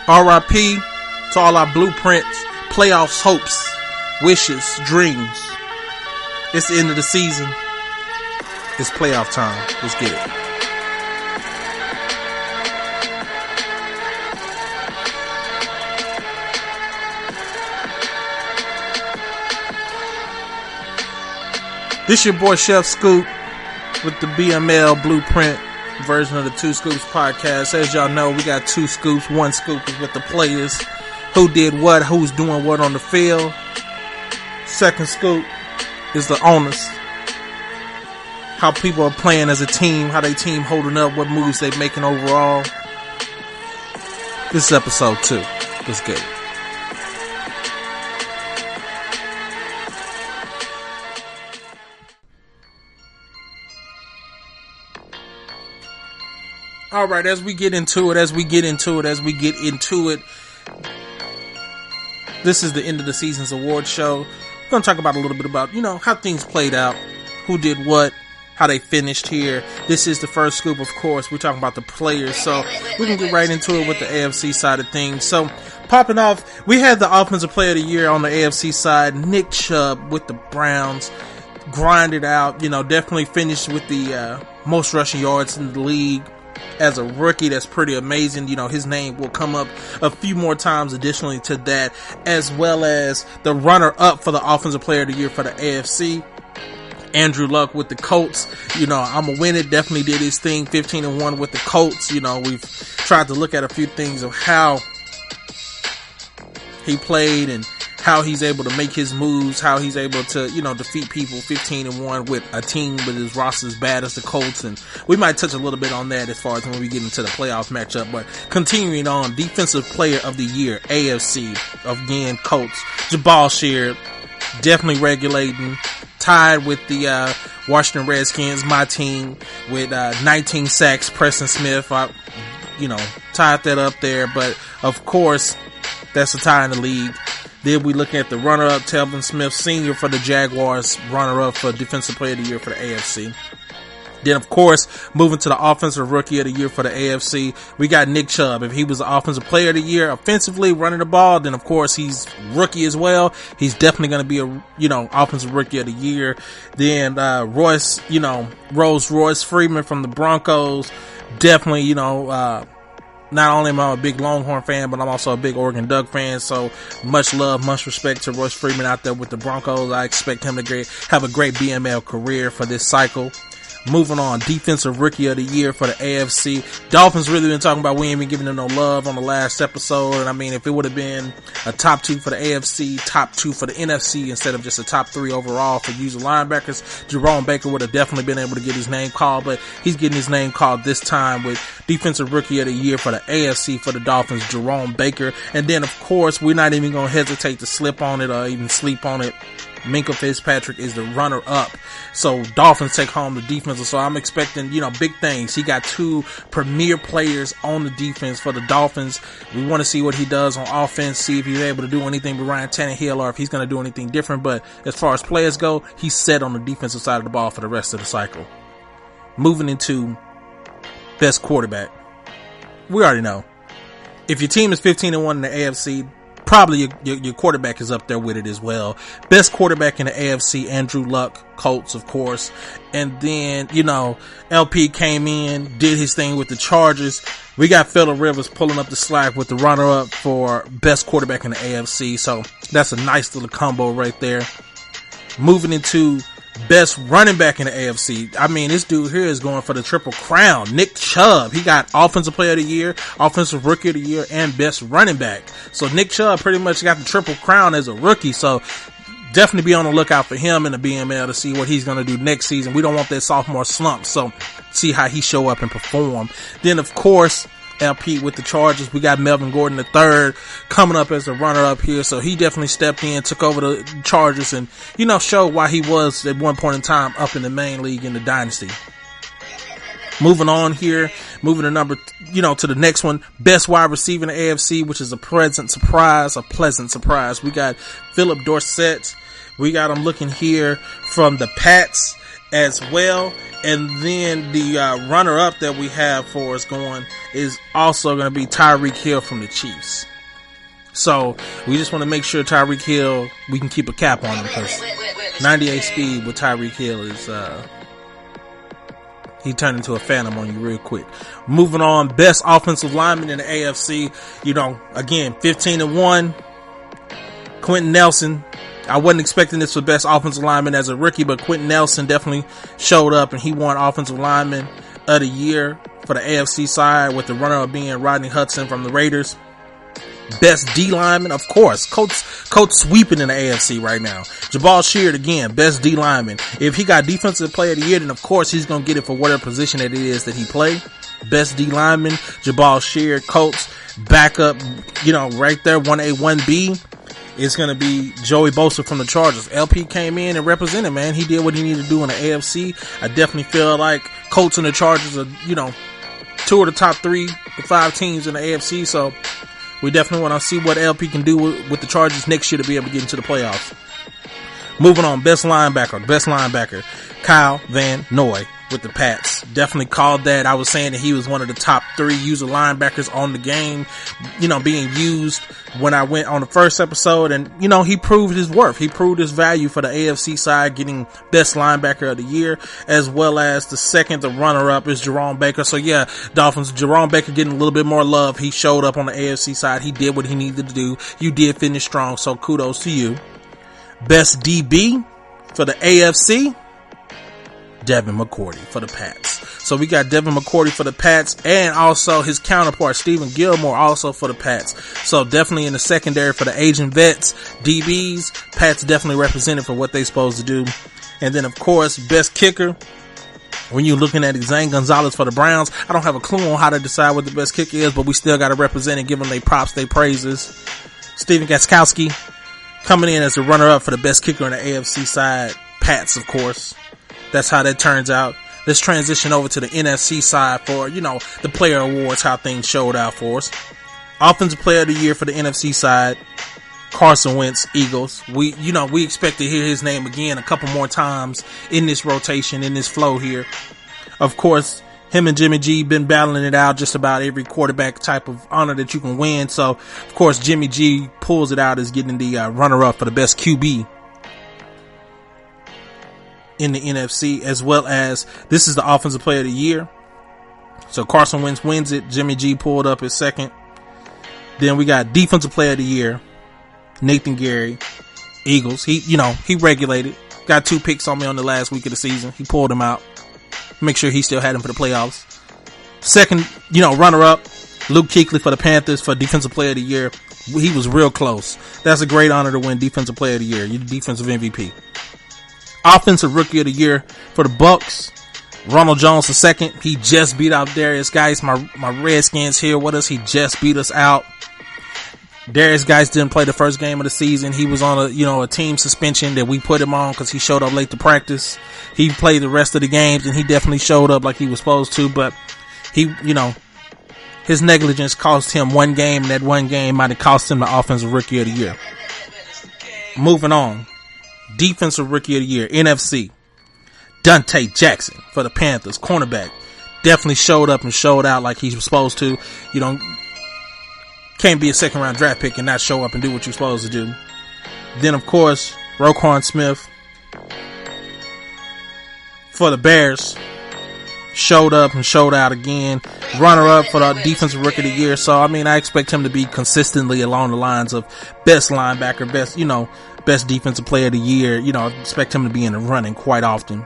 RIP to all our blueprints, playoffs, hopes, wishes, dreams. It's the end of the season. It's playoff time. Let's get it. This your boy Chef Scoop with the BML Blueprint version of the Two Scoops podcast. As y'all know, we got two scoops. One scoop is with the players, who did what, who's doing what on the field. Second scoop is the owners, how people are playing as a team, how they team holding up, what moves they making overall. This is episode 2. Let's get it. All right, as we get into it, this is the end of the season's award show. We're going to talk about a little bit about, how things played out, who did what, how they finished here. This is the first scoop, of course. We're talking about the players, so we can get right into it with the AFC side of things. So, popping off, we had the Offensive Player of the Year on the AFC side, Nick Chubb with the Browns. Grinded out, definitely finished with the most rushing yards in the league. As a rookie, that's pretty amazing. His name will come up a few more times additionally to that, as well as the runner-up for the Offensive Player of the Year for the AFC, Andrew Luck with the Colts. I'm a win it. Definitely did his thing, 15-1 with the Colts. We've tried to look at a few things of how he played and how he's able to make his moves, how he's able to, defeat people 15-1 with a team with his roster as bad as the Colts. And we might touch a little bit on that as far as when we get into the playoff matchup. But continuing on, Defensive Player of the Year, AFC, again, Colts. Jabal Sheard, definitely regulating, tied with the Washington Redskins, my team, with 19 sacks. Preston Smith, tied that up there. But, of course, that's a tie in the league. Then we look at the runner-up, Telvin Smith Sr. for the Jaguars, runner-up for Defensive Player of the Year for the AFC. Then, of course, moving to the Offensive Rookie of the Year for the AFC, we got Nick Chubb. If he was the Offensive Player of the Year offensively, running the ball, then, of course, he's rookie as well. He's definitely going to be a, Offensive Rookie of the Year. Then, Rolls Royce Freeman from the Broncos, definitely, not only am I a big Longhorn fan, but I'm also a big Oregon Duck fan. So much love, much respect to Royce Freeman out there with the Broncos. I expect him to have a great BML career for this cycle. Moving on, Defensive Rookie of the Year for the AFC. Dolphins really been talking about we ain't been giving them no love on the last episode. And I mean, if it would have been a top 2 for the AFC, top 2 for the NFC, instead of just a top 3 overall for user linebackers, Jerome Baker would have definitely been able to get his name called. But he's getting his name called this time with Defensive Rookie of the Year for the AFC for the Dolphins, Jerome Baker. And then, of course, we're not even going to hesitate to slip on it or even sleep on it. Minkah Fitzpatrick is the runner-up. So Dolphins take home the defense. So I'm expecting, big things. He got 2 premier players on the defense for the Dolphins. We want to see what he does on offense, see if he's able to do anything with Ryan Tannehill or if he's going to do anything different. But as far as players go, he's set on the defensive side of the ball for the rest of the cycle. Moving into best quarterback. We already know. If your team is 15-1 in the AFC, probably your quarterback is up there with it as well. Best quarterback in the AFC, Andrew Luck, Colts, of course. And then, LP came in, did his thing with the Chargers. We got Phillip Rivers pulling up the slack with the runner-up for best quarterback in the AFC. So that's a nice little combo right there. Moving into best running back in the AFC. I mean, this dude here is going for the triple crown. Nick Chubb. He got Offensive Player of the Year, Offensive Rookie of the Year, and Best Running Back. So Nick Chubb pretty much got the triple crown as a rookie. So definitely be on the lookout for him in the BML to see what he's going to do next season. We don't want that sophomore slump. So see how he show up and perform. Then, of course, LP with the Chargers. We got Melvin Gordon III coming up as a runner-up here. So he definitely stepped in, took over the Chargers and, showed why he was at one point in time up in the main league in the dynasty. Moving on here, moving to to the next one. Best wide receiver in the AFC, which is a pleasant surprise. We got Philip Dorsett. We got him looking here from the Pats. as well. And then the runner-up that we have for us going is also going to be Tyreek Hill from the Chiefs. So we just want to make sure Tyreek Hill, we can keep a cap on him, because 98 speed with Tyreek Hill is he turned into a phantom on you real quick. Moving on, best offensive lineman in the AFC. You know, again, 15-1. Quentin Nelson. I wasn't expecting this for best offensive lineman as a rookie, but Quentin Nelson definitely showed up, and he won offensive lineman of the year for the AFC side, with the runner-up being Rodney Hudson from the Raiders. Best D lineman, of course, Coach sweeping in the AFC right now. Jabal Sheard, again, best D lineman. If he got defensive player of the year, then of course he's going to get it for whatever position that it is that he play. Best D lineman, Jabal Sheard. Colts backup, you know, right there, 1A, 1B. It's going to be Joey Bosa from the Chargers. LP came in and represented, man. He did what he needed to do in the AFC. I definitely feel like Colts and the Chargers are, you know, two of the top 3 to 5 teams in the AFC. So we definitely want to see what LP can do with the Chargers next year to be able to get into the playoffs. Moving on, best linebacker, Kyle Van Noy with the Pats. Definitely called that. I was saying that he was one of the top 3 user linebackers on the game, you know, being used when I went on the first episode. And, you know, he proved his worth. He proved his value for the AFC side, getting best linebacker of the year, as well as the runner-up is Jerome Baker. So, yeah, Dolphins, Jerome Baker getting a little bit more love. He showed up on the AFC side. He did what he needed to do. You did finish strong, so kudos to you. Best DB for the AFC, Devin McCourty for the Pats. So we got Devin McCourty for the Pats, and also his counterpart, Stephen Gilmore, also for the Pats. So definitely in the secondary for the aging vets, DBs, Pats definitely represented for what they supposed to do. And then, of course, best kicker, when you're looking at Zane Gonzalez for the Browns, I don't have a clue on how to decide what the best kicker is, but we still got to represent and give them their props, their praises. Steven Gostkowski coming in as the runner-up for the best kicker on the AFC side, Pats, of course. That's how that turns out. Let's transition over to the NFC side for, you know, the player awards, how things showed out for us. Offensive player of the year for the NFC side, Carson Wentz, Eagles. We expect to hear his name again a couple more times in this rotation, in this flow here. Of course, him and Jimmy G been battling it out just about every quarterback type of honor that you can win. So, of course, Jimmy G pulls it out as getting the runner-up for the best QB in the NFC, as well as this is the offensive player of the year. So Carson Wentz wins it. Jimmy G pulled up his second. Then we got defensive player of the year, Nathan Gary, Eagles. He regulated. Got 2 picks on me on the last week of the season. He pulled them out. Make sure he still had him for the playoffs. Second, runner-up, Luke Kuechly for the Panthers for defensive player of the year. He was real close. That's a great honor to win defensive player of the year. You're the defensive MVP. Offensive rookie of the year for the Bucks, Ronald Jones II. He just beat out Darius Geis. My Redskins here with us. He just beat us out. Darius Geis didn't play the first game of the season. He was on a team suspension that we put him on because he showed up late to practice. He played the rest of the games and he definitely showed up like he was supposed to, but his negligence cost him 1 game, and that 1 game might have cost him the offensive rookie of the year. Moving on. Defensive rookie of the year, NFC, Dante Jackson for the Panthers, cornerback. Definitely showed up and showed out like he was supposed to. Can't be a 2nd round draft pick and not show up and do what you're supposed to do. Then, of course, Roquan Smith for the Bears. Showed up and showed out again. Runner-up for the defensive rookie of the year. So, I expect him to be consistently along the lines of best linebacker, best defensive player of the year. I expect him to be in the running quite often.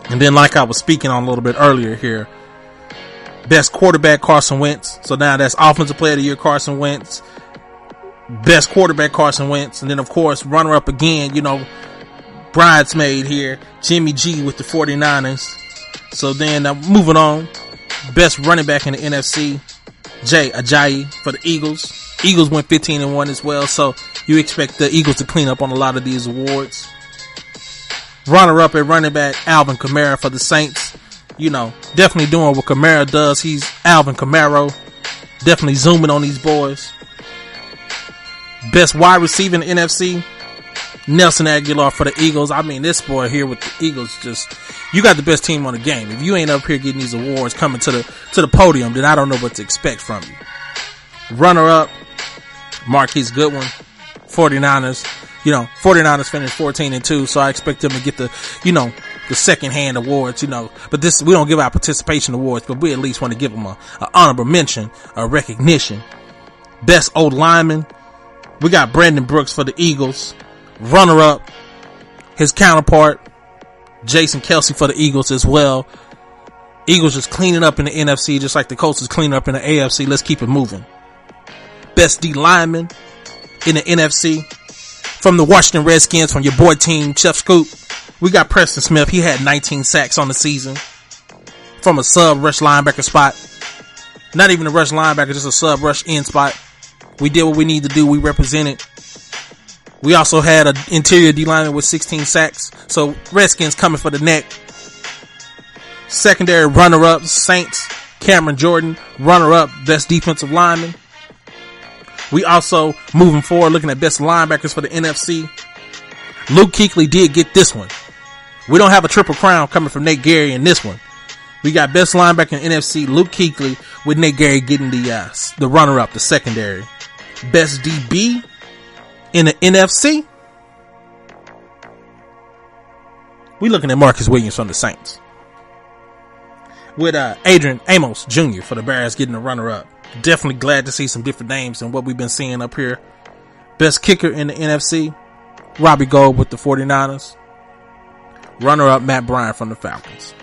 And then, like I was speaking on a little bit earlier here, best quarterback, Carson Wentz. So now that's offensive player of the year, Carson Wentz. Best quarterback, Carson Wentz. And then, of course, runner-up again, bridesmaid here, Jimmy G with the 49ers. So then, moving on, best running back in the NFC, Jay Ajayi for the Eagles. Eagles went 15-1 as well, so you expect the Eagles to clean up on a lot of these awards. Runner-up at running back, Alvin Kamara for the Saints. Definitely doing what Kamara does. He's Alvin Kamara. Definitely zooming on these boys. Best wide receiver in the NFC, Nelson Aguilar for the Eagles. This boy here with the Eagles just, You got the best team on the game. If you ain't up here getting these awards coming to the podium, then I don't know what to expect from you. Runner up, Marquise Goodwin, 49ers. 49ers finished 14-2, so I expect them to get the second hand awards, but we don't give out participation awards, but we at least want to give them a honorable mention, a recognition. Best old lineman, we got Brandon Brooks for the Eagles. Runner up, his counterpart, Jason Kelsey for the Eagles as well. Eagles just cleaning up in the NFC, just like the Colts is cleaning up in the AFC. Let's keep it moving. Best D lineman in the NFC, from the Washington Redskins, from your boy team, Chef Scoop, we got Preston Smith. He had 19 sacks on the season from a sub rush linebacker spot. Not even a rush linebacker, just a sub rush end spot. We did what we need to do. We represented. We also had an interior D lineman with 16 sacks. So Redskins coming for the neck. Secondary runner up, Saints, Cameron Jordan, runner up, best defensive lineman. We also, moving forward, looking at best linebackers for the NFC. Luke Kuechly did get this one. We don't have a triple crown coming from Nate Gary in this one. We got best linebacker in NFC, Luke Kuechly, with Nate Gary getting the runner-up, the secondary. Best DB in the NFC. We looking at Marcus Williams from the Saints. With Adrian Amos Jr. for the Bears getting the runner-up. Definitely glad to see some different names than what we've been seeing up here. Best kicker in the NFC, Robbie Gould with the 49ers. Runner-up, Matt Bryant from the Falcons.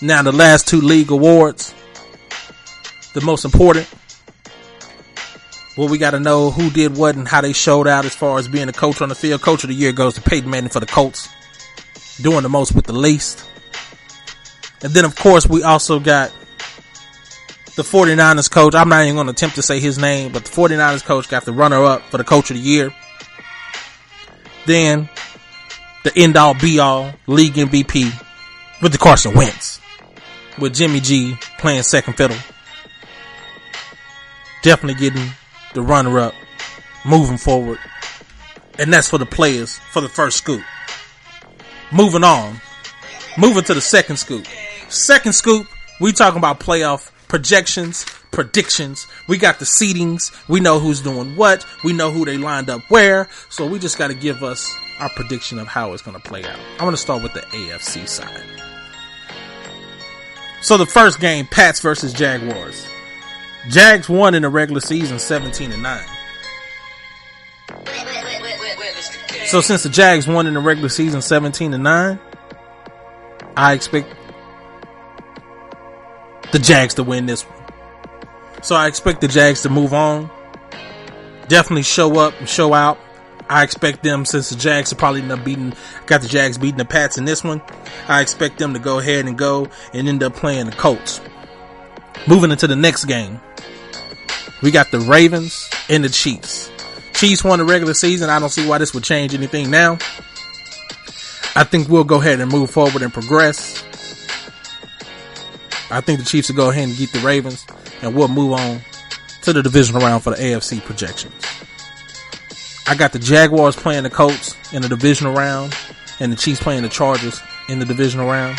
Now the last two league awards. The most important. Well, we got to know who did what and how they showed out as far as being a coach on the field. Coach of the year goes to Peyton Manning for the Colts. Doing the most with the least. And then, of course, we also got the 49ers coach. I'm not even going to attempt to say his name, but the 49ers coach got the runner-up for the coach of the year. Then, the end-all, be-all, league MVP with the Carson Wentz. With Jimmy G playing second fiddle. Definitely getting the runner-up, moving forward. And that's for the players for the first scoop. Moving on. Moving to the second scoop. Second scoop, we talking about playoff projections, predictions. We got the seedings. We know who's doing what. We know who they lined up where. So we just got to give us our prediction of how it's going to play out. I'm going to start with the AFC side. So the first game, Pats versus Jaguars. Jags won in the regular season 17-9. So since the Jags won in the regular season 17-9, I expect the Jags to win this one. So I expect the Jags to move on. Definitely show up and show out. I expect them, since the Jags are probably got the Jags beating the Pats in this one, I expect them to go ahead and go and end up playing the Colts. Moving into the next game, we got the Ravens and the Chiefs. Chiefs won the regular season. I don't see why this would change anything now. I think we'll go ahead and move forward and progress. I think the Chiefs will go ahead and get the Ravens, and we'll move on to the divisional round for the AFC projections. I got the Jaguars playing the Colts in the divisional round, and the Chiefs playing the Chargers in the divisional round.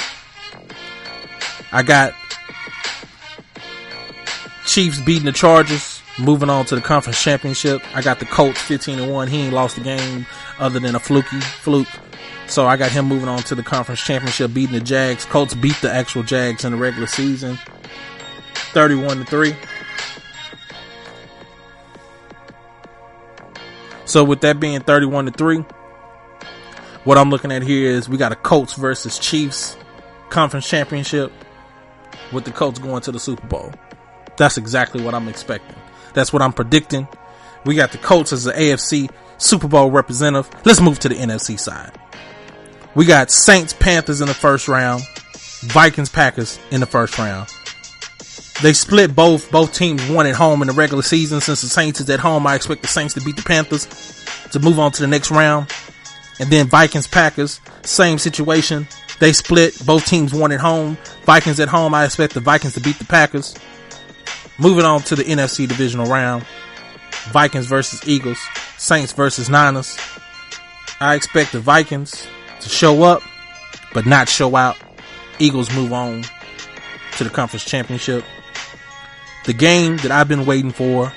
I got Chiefs beating the Chargers, moving on to the conference championship. I got the Colts 15-1. He ain't lost a game other than a fluke. So I got him moving on to the conference championship, beating the Jags. Colts beat the actual Jags in the regular season, 31-3. So with that being 31-3, what I'm looking at here is we got a Colts versus Chiefs conference championship, with the Colts going to the Super Bowl. That's exactly what I'm expecting. That's what I'm predicting. We got the Colts as the AFC Super Bowl representative. Let's move to the NFC side. We got Saints Panthers in the first round, Vikings Packers in the first round. They split both teams won at home in the regular season. Since the Saints is at home, I expect the Saints to beat the Panthers to move on to the next round. And then Vikings Packers, same situation. They split, both teams won at home. Vikings at home, I expect the Vikings to beat the Packers. Moving on to the NFC divisional round. Vikings versus Eagles, Saints versus Niners. I expect the Vikings to show up but not show out. Eagles move on to the conference championship. The game that I've been waiting for,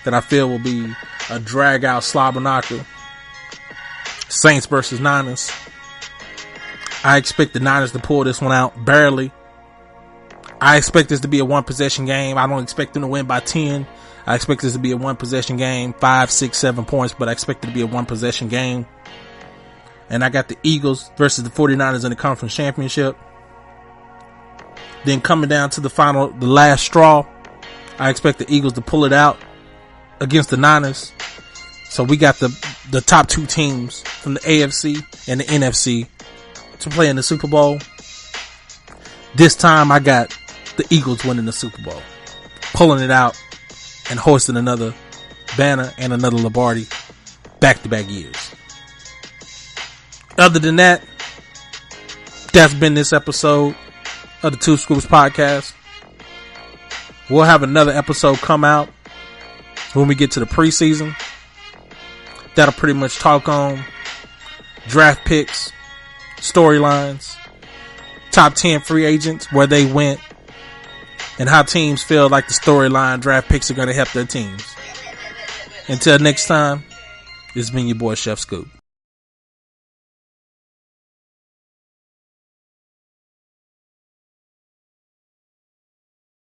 that I feel will be a drag out slobber knocker, Saints versus Niners. I expect the Niners to pull this one out barely. I expect this to be a one possession game. I don't expect them to win by 10. I expect this to be a one possession game, 5, 6, 7 points, but I expect it to be a one possession game. And I got the Eagles versus the 49ers in the conference championship. Then coming down to the last straw, I expect the Eagles to pull it out against the Niners. So we got the top two teams from the AFC and the NFC to play in the Super Bowl. This time I got the Eagles winning the Super Bowl, pulling it out and hoisting another banner and another Lombardi back-to-back years. Other than that, that's been this episode of the Two Scoops Podcast. We'll have another episode come out when we get to the preseason. That'll pretty much talk on draft picks, storylines, top 10 free agents, where they went, and how teams feel like the storyline draft picks are going to help their teams. Until next time, this has been your boy Chef Scoop.